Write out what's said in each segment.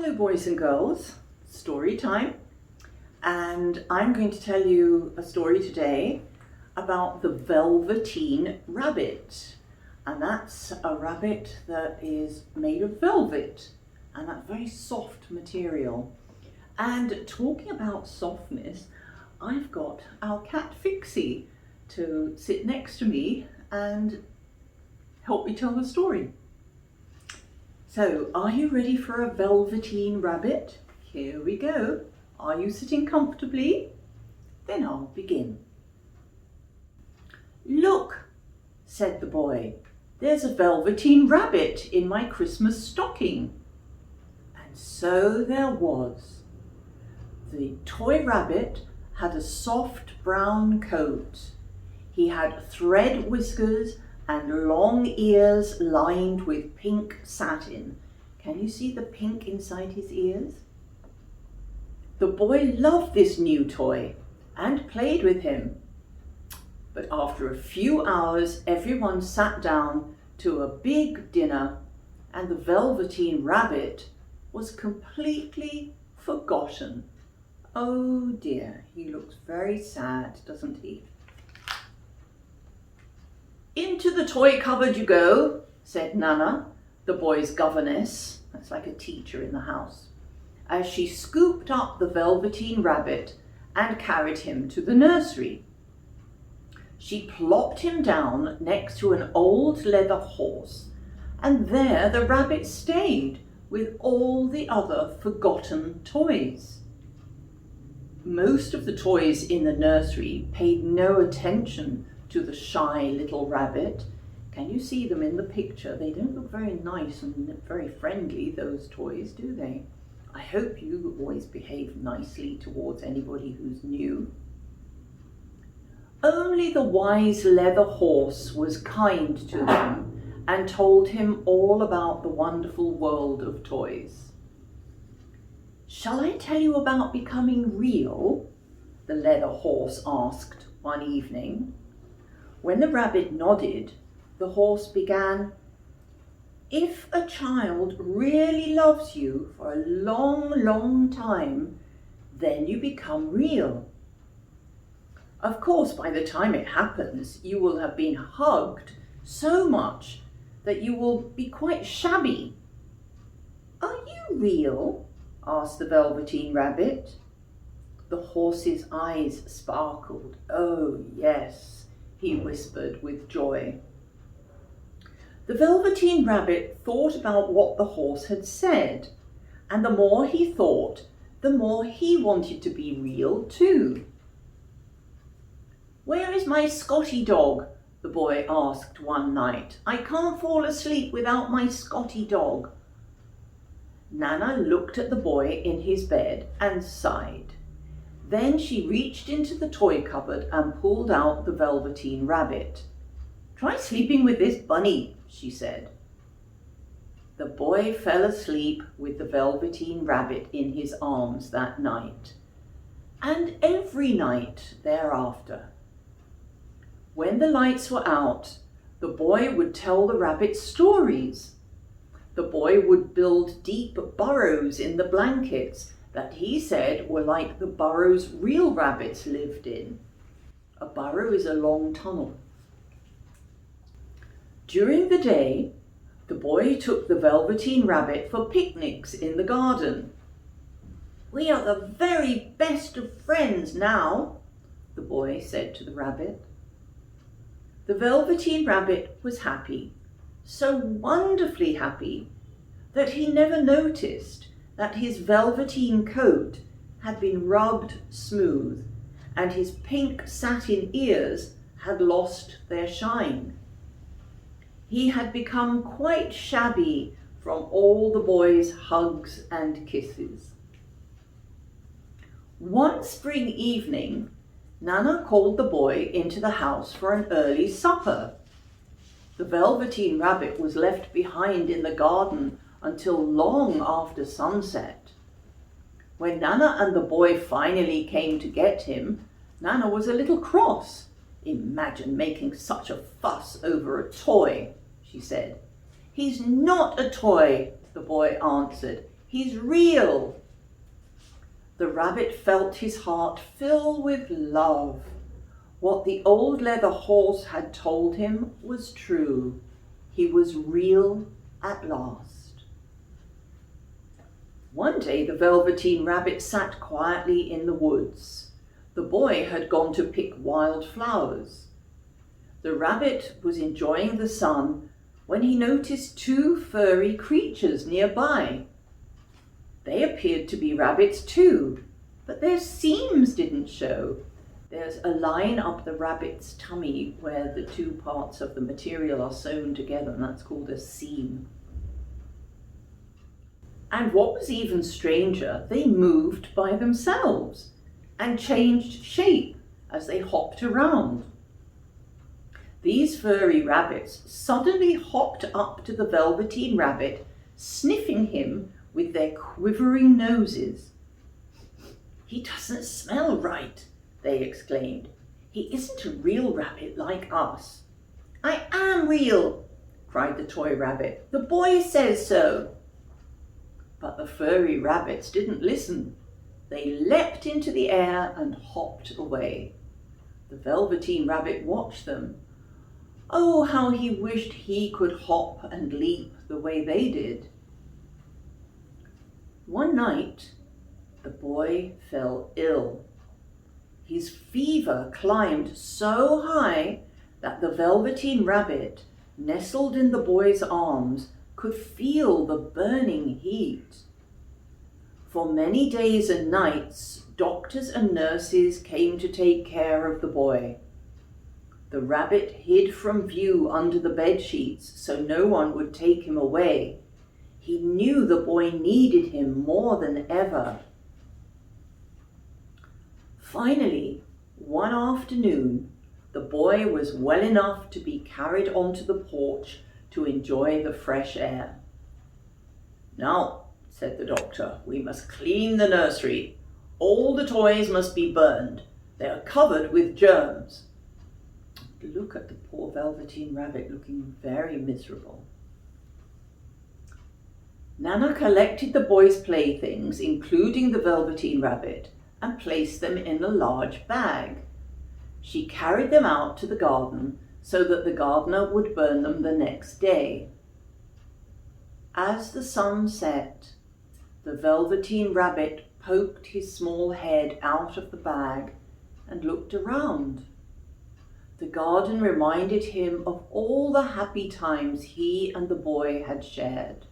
Hello boys and girls, story time, and I'm going to tell you a story today about the Velveteen rabbit, and that's a rabbit that is made of velvet, and that's very soft material. And talking about softness, I've got our cat Fixie to sit next to me and help me tell the story. So, are you ready for a Velveteen rabbit? Here we go. Are you sitting comfortably? Then I'll begin. Look, said the boy, there's a Velveteen rabbit in my Christmas stocking. And so there was. The toy rabbit had a soft brown coat. He had thread whiskers and long ears lined with pink satin. Can you see the pink inside his ears? The boy loved this new toy and played with him. But after a few hours, everyone sat down to a big dinner and the Velveteen rabbit was completely forgotten. Oh dear, he looks very sad, doesn't he? Into the toy cupboard you go, said Nana, the boy's governess. That's like a teacher in the house, as she scooped up the Velveteen rabbit and carried him to the nursery. She plopped him down next to an old leather horse, and there the rabbit stayed with all the other forgotten toys. Most of the toys in the nursery paid no attention to the shy little rabbit. Can you see them in the picture? They don't look very nice and very friendly, those toys, do they? I hope you always behave nicely towards anybody who's new. Only the wise leather horse was kind to him and told him all about the wonderful world of toys. Shall I tell you about becoming real? The leather horse asked one evening. When the rabbit nodded, the horse began, if a child really loves you for a long, long time, then you become real. Of course, by the time it happens, you will have been hugged so much that you will be quite shabby. Are you real? Asked the Velveteen rabbit. The horse's eyes sparkled. Oh, yes, he whispered with joy. The Velveteen rabbit thought about what the horse had said, and the more he thought, the more he wanted to be real too. Where is my Scotty dog? The boy asked one night. I can't fall asleep without my Scotty dog. Nana looked at the boy in his bed and sighed. Then she reached into the toy cupboard and pulled out the Velveteen rabbit. Try sleeping with this bunny, she said. The boy fell asleep with the Velveteen rabbit in his arms that night, and every night thereafter. When the lights were out, the boy would tell the rabbit stories. The boy would build deep burrows in the blankets that he said were like the burrows real rabbits lived in. A burrow is a long tunnel. During the day, the boy took the Velveteen rabbit for picnics in the garden. We are the very best of friends now, the boy said to the rabbit. The Velveteen rabbit was happy, so wonderfully happy that he never noticed that his velveteen coat had been rubbed smooth and his pink satin ears had lost their shine. He had become quite shabby from all the boys' hugs and kisses. One spring evening, Nana called the boy into the house for an early supper. The Velveteen rabbit was left behind in the garden until long after sunset. When Nana and the boy finally came to get him, Nana was a little cross. Imagine making such a fuss over a toy, she said. He's not a toy, the boy answered. He's real. The rabbit felt his heart fill with love. What the old leather horse had told him was true. He was real at last. One day the Velveteen Rabbit sat quietly in the woods. The boy had gone to pick wild flowers. The rabbit was enjoying the sun when he noticed two furry creatures nearby. They appeared to be rabbits too, but their seams didn't show. There's a line up the rabbit's tummy where the two parts of the material are sewn together, and that's called a seam. And what was even stranger, they moved by themselves and changed shape as they hopped around. These furry rabbits suddenly hopped up to the Velveteen Rabbit, sniffing him with their quivering noses. "He doesn't smell right," they exclaimed. "He isn't a real rabbit like us." "I am real," cried the toy rabbit. "The boy says so." But the furry rabbits didn't listen. They leapt into the air and hopped away. The Velveteen Rabbit watched them. Oh, how he wished he could hop and leap the way they did. One night, the boy fell ill. His fever climbed so high that the Velveteen Rabbit, nestled in the boy's arms, could feel the burning heat. For many days and nights, doctors and nurses came to take care of the boy. The rabbit hid from view under the bed sheets so no one would take him away. He knew the boy needed him more than ever. Finally, one afternoon, the boy was well enough to be carried onto the porch to enjoy the fresh air. "Now," said the doctor, "we must clean the nursery. All the toys must be burned. They are covered with germs." Look at the poor Velveteen Rabbit looking very miserable. Nana collected the boy's playthings, including the Velveteen Rabbit, and placed them in a large bag. She carried them out to the garden so that the gardener would burn them the next day. As the sun set, the Velveteen Rabbit poked his small head out of the bag and looked around. The garden reminded him of all the happy times he and the boy had shared.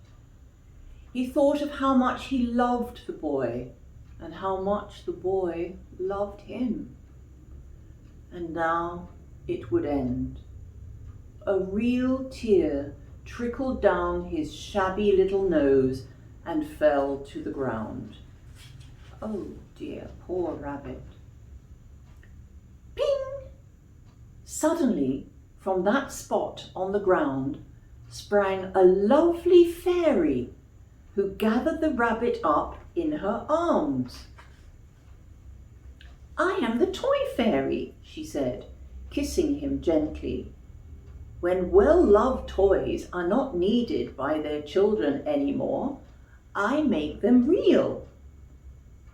He thought of how much he loved the boy and how much the boy loved him. And now it would end. A real tear trickled down his shabby little nose and fell to the ground. Oh dear, poor rabbit. Ping! Suddenly, from that spot on the ground, sprang a lovely fairy who gathered the rabbit up in her arms. "I am the toy fairy," she said, kissing him gently. "When well-loved toys are not needed by their children anymore, I make them real.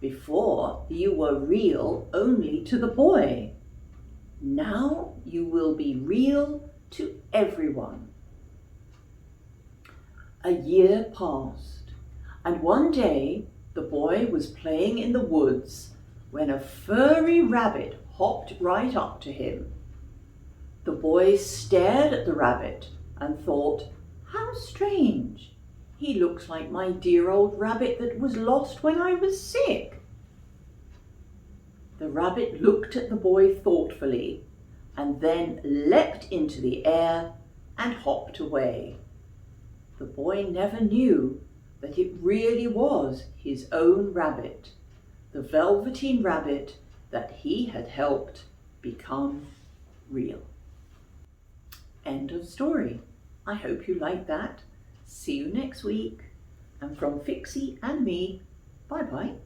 Before, you were real only to the boy. Now you will be real to everyone." A year passed, and one day the boy was playing in the woods when a furry rabbit hopped right up to him. The boy stared at the rabbit and thought, "How strange. He looks like my dear old rabbit that was lost when I was sick." The rabbit looked at the boy thoughtfully and then leapt into the air and hopped away. The boy never knew that it really was his own rabbit, the Velveteen Rabbit that he had helped become real. End of story. I hope you liked that. See you next week. And from Fixie and me, bye-bye.